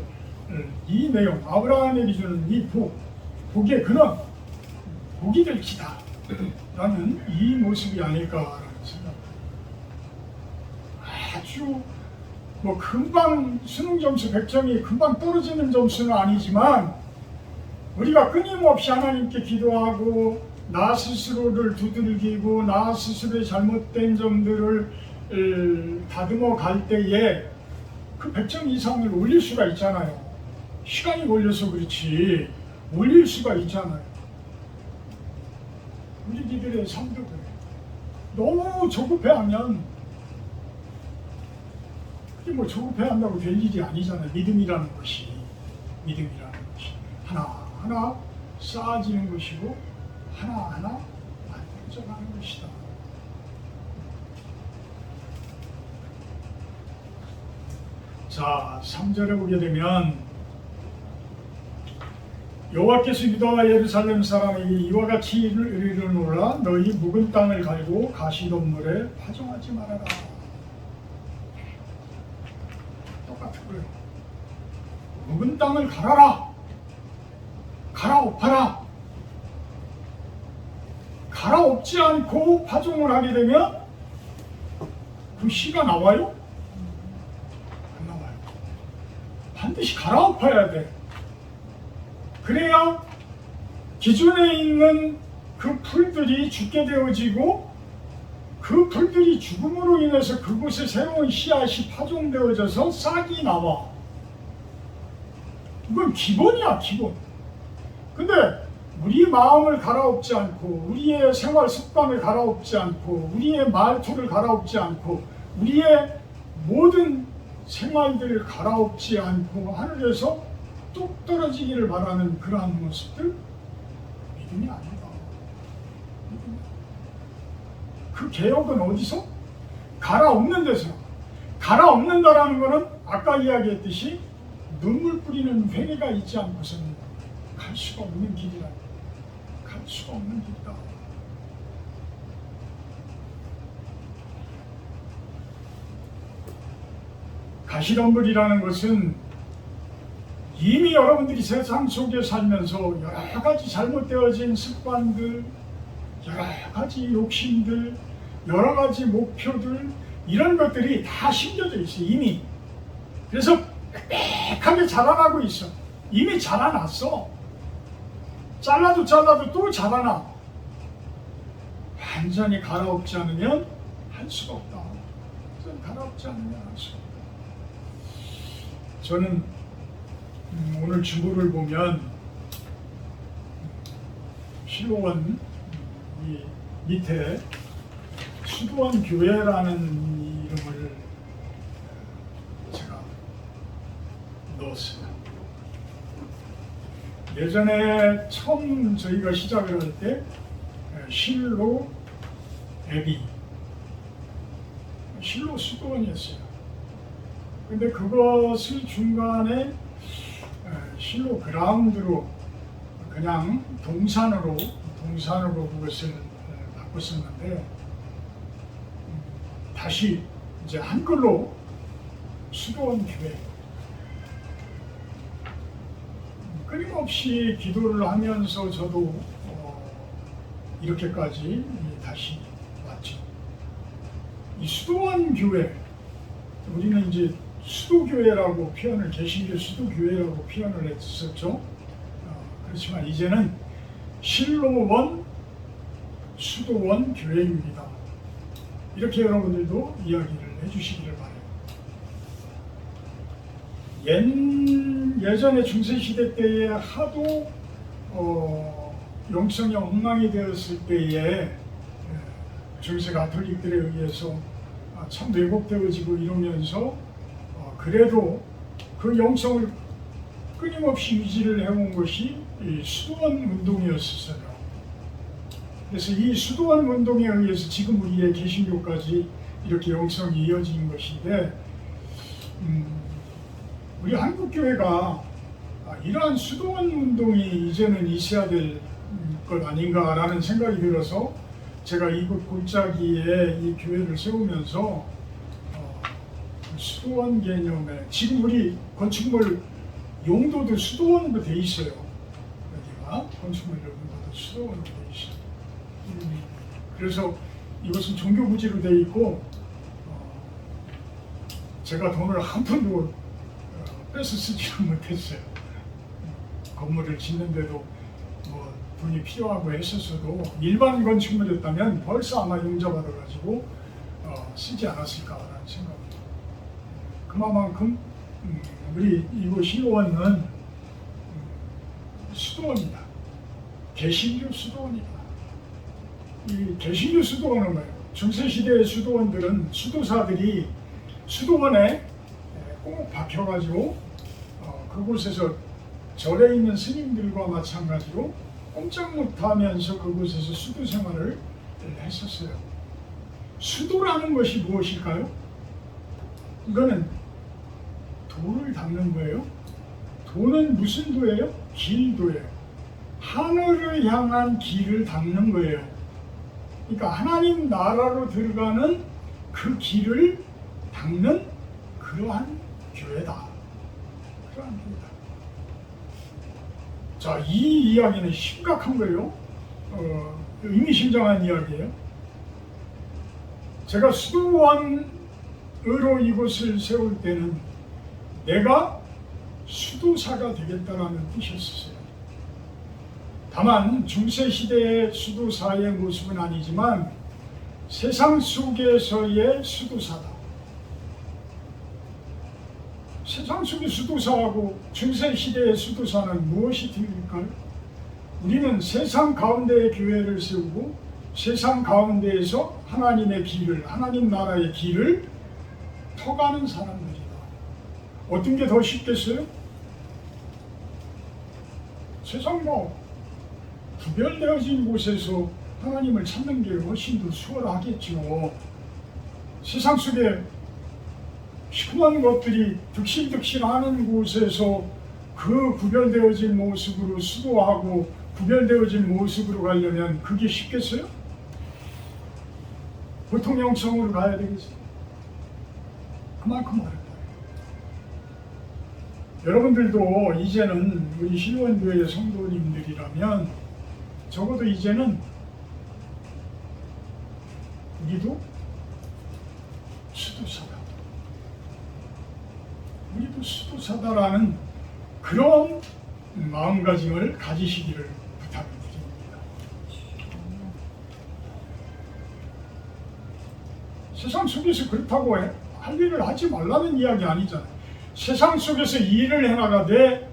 이 내용, 아브라함에게 주는 이 복의 근원, 복이 될지다 라는 이 모습이 아닐까라는 생각입니다. 아주 금방 수능 점수 100점이 금방 떨어지는 점수는 아니지만 우리가 끊임없이 하나님께 기도하고 나 스스로를 두들기고 나 스스로의 잘못된 점들을 다듬어 갈 때에 그 100점 이상을 올릴 수가 있잖아요. 시간이 걸려서 그렇지 올릴 수가 있잖아요. 우리 기들의 삶도 그래. 너무 조급해하면 그게 조급해한다고 될 일이 아니잖아요. 믿음이라는 것이 하나하나 쌓아지는 것이고 하나하나 만들어져가는 것이다. 자, 3절에 보게 되면 여호와께서 유다와 예루살렘 사람에게 이와 같이 이르노라 너희 묵은 땅을 갈고 가시덤불에 파종하지 말아라. 똑같은 거예요. 묵은 땅을 갈아라. 갈아엎어라. 갈아엎지 않고 파종을 하게 되면 그 씨가 나와요? 안 나와요. 반드시 갈아엎어야 돼. 그래야 기존에 있는 그 풀들이 죽게 되어지고 그 풀들이 죽음으로 인해서 그곳에 새로운 씨앗이 파종되어져서 싹이 나와. 이건 기본이야, 기본. 근데 우리 마음을 갈아엎지 않고 우리의 생활 습관을 갈아엎지 않고 우리의 말투를 갈아엎지 않고 우리의 모든 생활들을 갈아엎지 않고 하늘에서 뚝 떨어지기를 바라는 그러한 모습들 믿음이 아니다. 그 개혁은 어디서? 갈아엎는 데서. 갈아엎는다라는 것은 아까 이야기했듯이 눈물 뿌리는 회개가 있지 않고서는 갈 수가 없는 길이라. 갈 수가 없는 길이다. 가시덤불이라는 것은 이미 여러분들이 세상 속에 살면서 여러 가지 잘못되어진 습관들, 여러 가지 욕심들, 여러 가지 목표들 이런 것들이 다 심겨져 있어요. 이미. 그래서 빽빽하게 자라나고 있어. 이미 자라났어. 잘라도 또 자라나. 완전히 갈아엎지 않으면 할 수가 없다. 완전히 갈아엎지 않으면 할 수가 없다. 저는 오늘 주보를 보면 실로원 이 밑에 수도원 교회라는 이름을 제가 넣었어요. 예전에 처음 저희가 시작을 할 때 실로 애비 실로 수도원이었어요. 근데 그것을 중간에 실로 그라운드로 그냥 동산으로 그것을 바꿨었는데 다시 이제 한글로 수도원 교회 끊임없이 기도를 하면서 저도 이렇게까지 다시 왔죠. 이 수도원 교회 우리는 이제 수도교회라고 표현을, 개신교 수도교회라고 표현을 했었죠. 그렇지만 이제는 실로원 수도원 교회입니다. 이렇게 여러분들도 이야기를 해주시기를 바라요. 예전에 중세시대 때에 하도 영성이 엉망이 되었을 때에 중세 가톨릭들에 의해서 참 왜곡되어지고 이러면서 그래도 그 영성을 끊임없이 유지를 해온 것이 이 수도원 운동이었어요. 그래서 이 수도원 운동에 의해서 지금 우리의 개신교까지 이렇게 영성이 이어진 것인데, 우리 한국교회가 이러한 수도원 운동이 이제는 있어야 될 것 아닌가라는 생각이 들어서 제가 이곳 골짜기에 이 교회를 세우면서 수도원 개념에, 지금 우리 건축물 용도도 수도원으로 돼 있어요. 여기가 건축물 용도도 수도원으로 돼 있어요. 그래서 이것은 종교부지로 돼 있고, 제가 돈을 한 푼도 뺏어 쓰지는 못했어요. 건물을 짓는데도 뭐 돈이 필요하고 했었어도 일반 건축물이었다면 벌써 아마 용접받아가지고 쓰지 않았을까라는 생각입니다. 그만큼 우리 이곳 실로원은 수도원이다. 개신교 수도원이다. 이 개신교 수도원은 뭐예요? 중세시대의 수도원들은 수도사들이 수도원에 꼭 박혀가지고 그곳에서 절에 있는 스님들과 마찬가지로 꼼짝 못하면서 그곳에서 수도 생활을 했었어요. 수도라는 것이 무엇일까요? 이거는 도를 닦는 거예요. 도는 무슨 도예요? 길도예요. 하늘을 향한 길을 닦는 거예요. 그러니까 하나님 나라로 들어가는 그 길을 닦는 그러한 교회다. 그러한 교회다. 자, 이 이야기는 심각한 거예요. 의미심장한 이야기예요. 제가 수도원으로 이곳을 세울 때는 내가 수도사가 되겠다라는 뜻이었어요. 다만 중세시대의 수도사의 모습은 아니지만 세상 속에서의 수도사다. 세상 속의 수도사하고 중세시대의 수도사는 무엇이 틀릴까요? 우리는 세상 가운데의 교회를 세우고 세상 가운데에서 하나님의 길을, 하나님 나라의 길을 터가는 사람들이다. 어떤 게 더 쉽겠어요? 세상 구별되어진 곳에서 하나님을 찾는 게 훨씬 더 수월하겠죠. 세상 속에 시큼한 것들이 득실득실하는 곳에서 그 구별되어진 모습으로 수도하고 구별되어진 모습으로 가려면 그게 쉽겠어요? 보통 영성으로 가야 되겠어요. 그만큼 어렵다. 여러분들도 이제는 우리 실원교회 성도님들이라면 적어도 이제는 우리도 수도사다. 우리도 수도사다라는 그런 마음가짐을 가지시기를 부탁드립니다. 세상 속에서 그렇다고 할 일을 하지 말라는 이야기 아니잖아요. 세상 속에서 일을 해나가되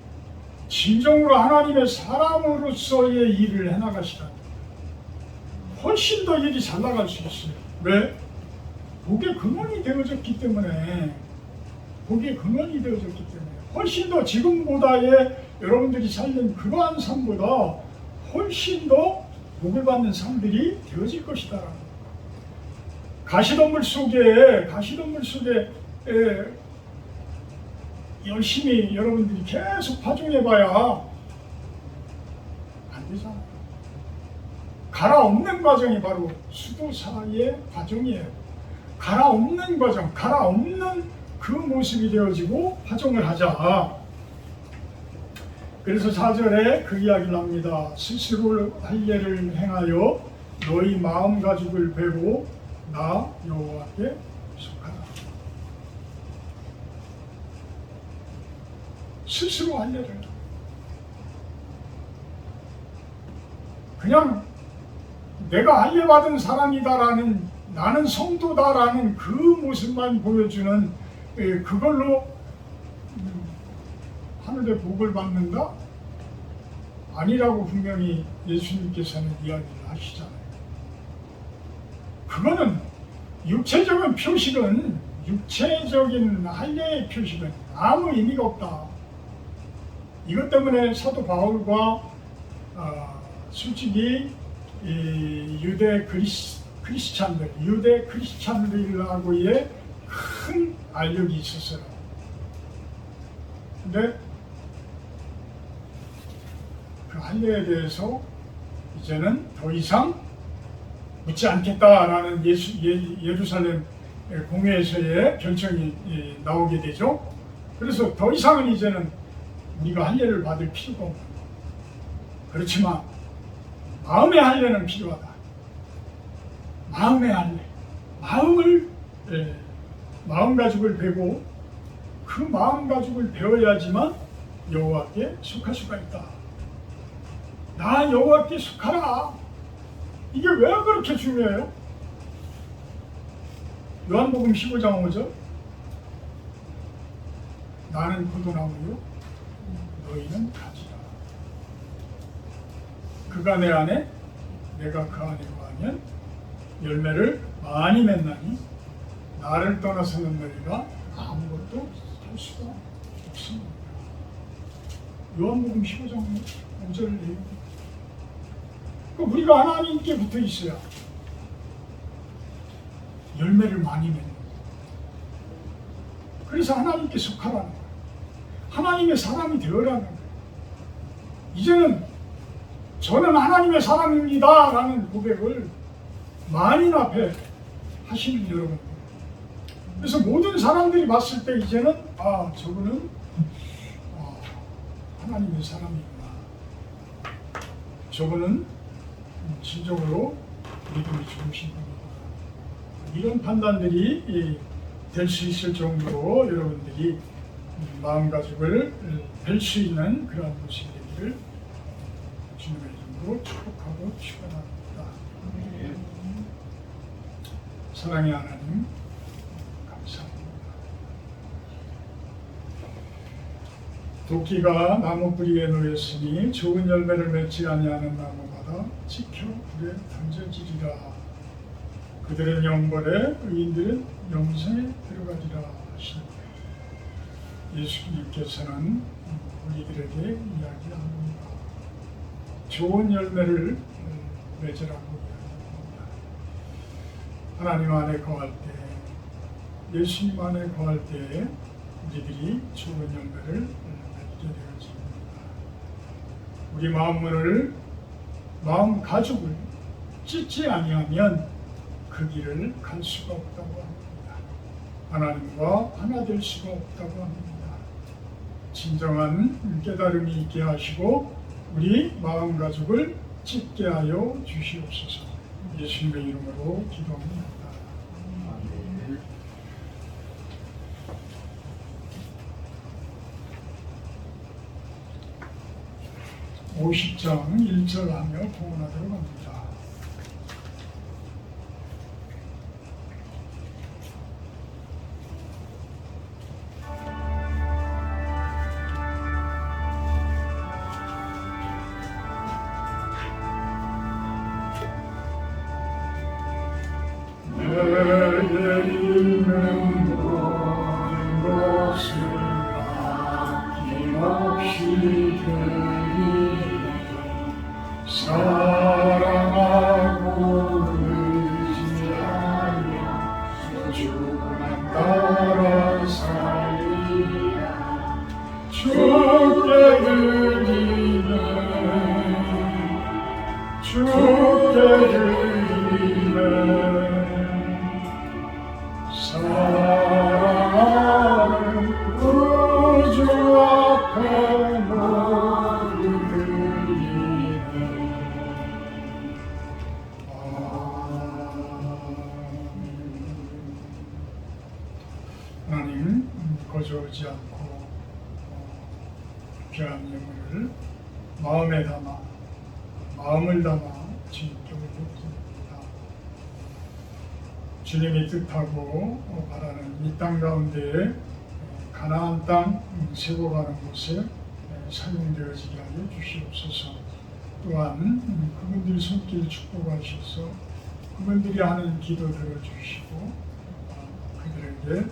진정으로 하나님의 사람으로서의 일을 해나가시라. 훨씬 더 일이 잘 나갈 수 있어요. 왜? 복의 근원이 되어졌기 때문에. 복의 근원이 되어졌기 때문에 훨씬 더 지금보다의 여러분들이 살는 그러한 삶보다 훨씬 더 복을 받는 삶들이 되어질 것이다. 가시덤불 속에 열심히 여러분들이 계속 파종해봐야 안 되잖아요. 갈아엎는 과정이 바로 수도사의 과정이에요. 갈아엎는 과정, 갈아엎는 그 모습이 되어지고 파종을 하자. 그래서 4절에 그 이야기를 합니다. 스스로 할 일을 행하여 너희 마음 가죽을 베고 나 여호와께 속하라. 스스로 할례를. 그냥 내가 할례 받은 사람이다라는, 나는 성도다라는 그 모습만 보여주는 그걸로 하늘의 복을 받는다? 아니라고 분명히 예수님께서는 이야기를 하시잖아요. 그거는 육체적인 표식은, 육체적인 할례의 표식은 아무 의미가 없다. 이것 때문에 사도 바울과 솔직히 유대 크리스찬들하고의 큰 알력이 있었어요. 근데 그 할례에 대해서 이제는 더 이상 묻지 않겠다라는 예루살렘 공회에서의 결정이 나오게 되죠. 그래서 더 이상은 이제는 우리가 할례를 받을 필요가 없는 거. 그렇지만 마음의 할례는 필요하다. 마음의 할례, 마음 가죽을 베고 그 마음 가죽을 베어야지만 여호와께 속할 수가 있다. 나 여호와께 속하라. 이게 왜 그렇게 중요해요? 요한복음 15장 5절, 나는 포도나무요 너희는 가지라. 그가 내 안에 내가 그 안에 거하면 열매를 많이 맺나니 나를 떠나서는 너희가 아무것도 할 수가 없습니다. 요한복음 15장 5절 내용. 우리가 하나님께 붙어 있어야 열매를 많이 맺는 거예요. 그래서 하나님께 속하라는 거예요. 하나님의 사람이 되어라는 거예요. 이제는 저는 하나님의 사람입니다 라는 고백을 만인 앞에 하시는 여러분. 그래서 모든 사람들이 봤을 때 이제는 저분은 하나님의 사람이구나. 저분은 진정으로 믿음이 좋으신 분이구나. 이런 판단들이 될 수 있을 정도로 여러분들이 마음가짐을 뵐 수 있는 그런 모습이 되기를 주님의 이름으로 축복하고 축원합니다. 사랑의 하나님, 감사합니다. 도끼가 나무 뿌리에 놓였으니 좋은 열매를 맺지 아니하는 나무마다 지켜 불에 던져지리라. 그들은 영벌에 의인들은 영생에 들어가리라 하시니, 예수님께서는 우리들에게 이야기합니다. 좋은 열매를 맺으라고 이야기합니다. 하나님 안에 거할 때, 예수님 안에 거할 때 우리들이 좋은 열매를 맺게 되어집니다. 우리 마음 가죽을 찢지 아니하면 그 길을 갈 수가 없다고 합니다. 하나님과 하나 될 수가 없다고 합니다. 진정한 깨달음이 있게 하시고 우리 마음 가죽을 찢게 하여 주시옵소서. 예수님의 이름으로 기도합니다. 50장 1절 하며 공헌하도록 합니다. 내게 있는 모든 것을 아낌없이 드리네. 사랑하고 의지하며 소중한 따라 살리라. 주께 드리네, 주께 드리네. 사랑하는 우주 앞에 모두 드리네. 하나님, 거저하지 않고 손에 담아 마음을 담아 주님께 올려드립니다. 주님이 뜻하고 바라는 이 땅 가운데 가나안 땅 세워가는 곳에 사용되어지게 하여 주시옵소서. 또한 그분들 손길 축복하셔서 그분들이 하는 기도 들어주시고 그들에게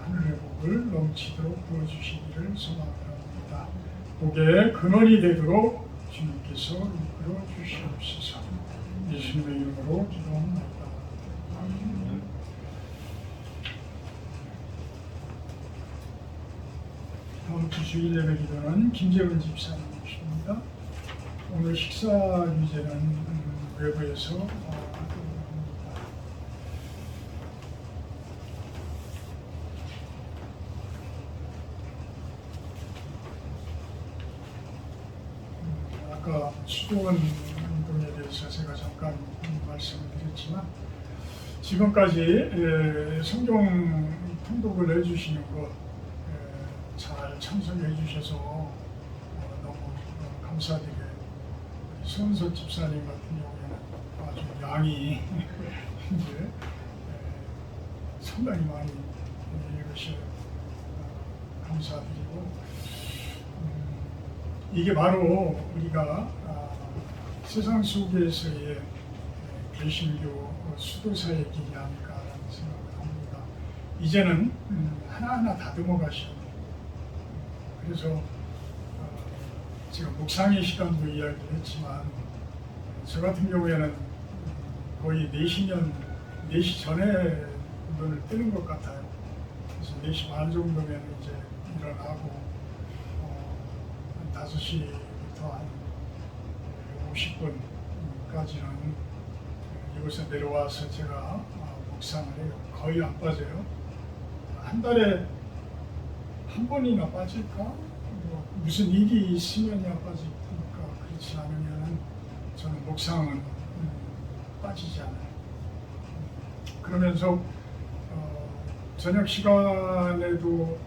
하늘의 복을 넘치도록 부어주시기를 소망합니다. 복의 근원이 되도록 주님께서 이끌어 주시옵소서. 예수님의 이름으로 기도합니다. 아멘. 다음 주 주일 예배 기도는 김재원 집사님이십니다. 오늘 식사 규제는 외부에서 합니다. 아까 수도원 운동에 대해서 제가 잠깐 말씀을 드렸지만 지금까지 성경 통독을 해주시는 것 잘 참석해 주셔서 너무 감사드리고 손석 집사님 같은 경우에는 아주 양이 이제 상당히 많이 이것이 감사드리고 이게 바로 우리가 세상 속에서의 개신교 수도사의 길이 아닐까라는 생각을 합니다. 이제는 하나하나 다듬어 가셔야 돼요. 그래서 제가 묵상의 시간도 이야기를 했지만 저 같은 경우에는 거의 4시 전에 눈을 뜨는 것 같아요. 그래서 4시 반 정도면 이제 일어나고 5시부터 한 50분까지는 이곳에 내려와서 제가 묵상을 해요. 거의 안 빠져요. 한 달에 한 번이나 빠질까? 무슨 일이 있으면야 빠질까? 그렇지 않으면 저는 묵상은 빠지지 않아요. 그러면서 저녁 시간에도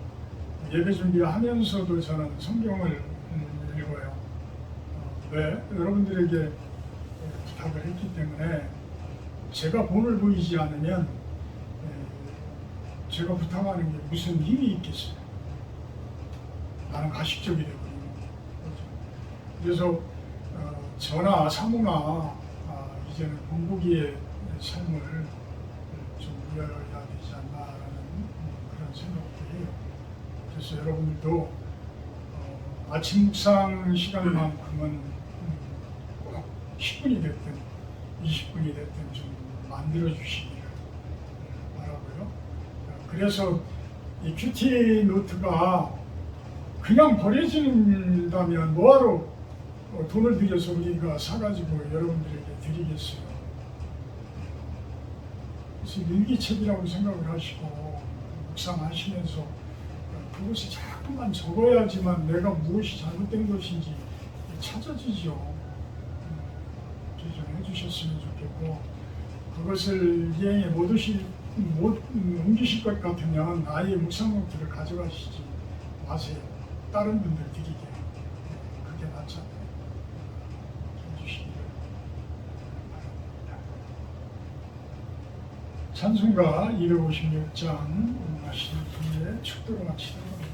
예배 준비하면서도 저는 성경을 읽어요. 왜? 여러분들에게 부탁을 했기 때문에 제가 본을 보이지 않으면 제가 부탁하는 게 무슨 힘이 있겠어요? 나는 가식적이 되거든요. 그래서 저나 사모나 이제는 본보기의 삶을 좀 누려야 되지 않나라는 그런 생각도 해요. 그래서 여러분들도 아침 묵상 시간만큼은 꼭 10분이 됐든 20분이 됐든 좀 만들어 주시기를 바라고요. 그래서 이 큐티 노트가 그냥 버려진다면 뭐하러 돈을 들여서 우리가 사가지고 여러분들에게 드리겠어요. 그래서 일기책이라고 생각을 하시고 묵상하시면서 그것이 자꾸만 적어야지만 내가 무엇이 잘못된 것인지 찾아지죠. 이렇게 좀 해주셨으면 좋겠고 그것을 이행에 못 옮기실 것 같으면 아예 묵상 노트를 가져가시지 마세요. 다른 분들 드리게. 그게 낫잖아요. 해주시기를 바랍니다. 찬송가 256장 마시는 뒤에 축도를 마치도록 합니다.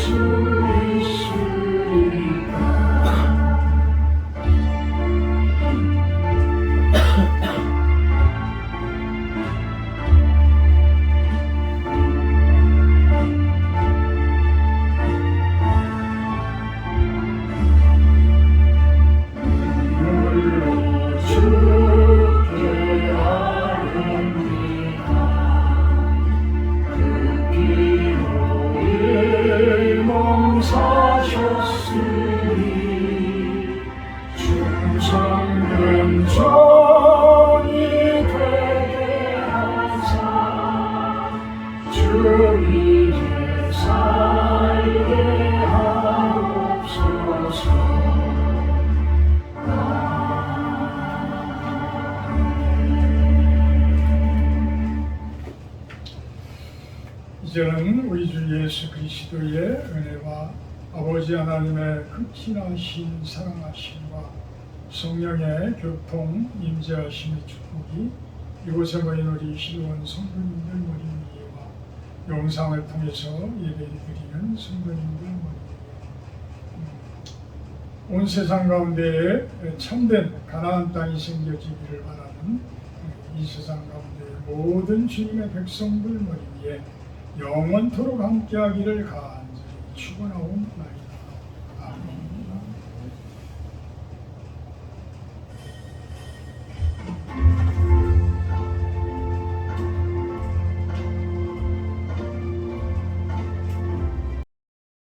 수 있으리까. 물로 주께 아뢰니까. 그 피로 일몽사셨으니 충성된 종이 되게 하사 주 위에 살게 하옵소서. 이제는 우리 주 예수 그리스도의 은혜와 아버지 하나님의 극진하신 사랑하심과 성령의 교통 임재하심의 축복이 이곳에 모인 우리 시루원 성도님들 모임 위에와 영상을 통해서 예배를 드리는 성도님들 모임 위에 온 세상 가운데에 참된 가나안 땅이 생겨지기를 바라는 이 세상 가운데 모든 주님의 백성들 모임 위에 영원토록 함께하기를 간절히 축원하옵나이다.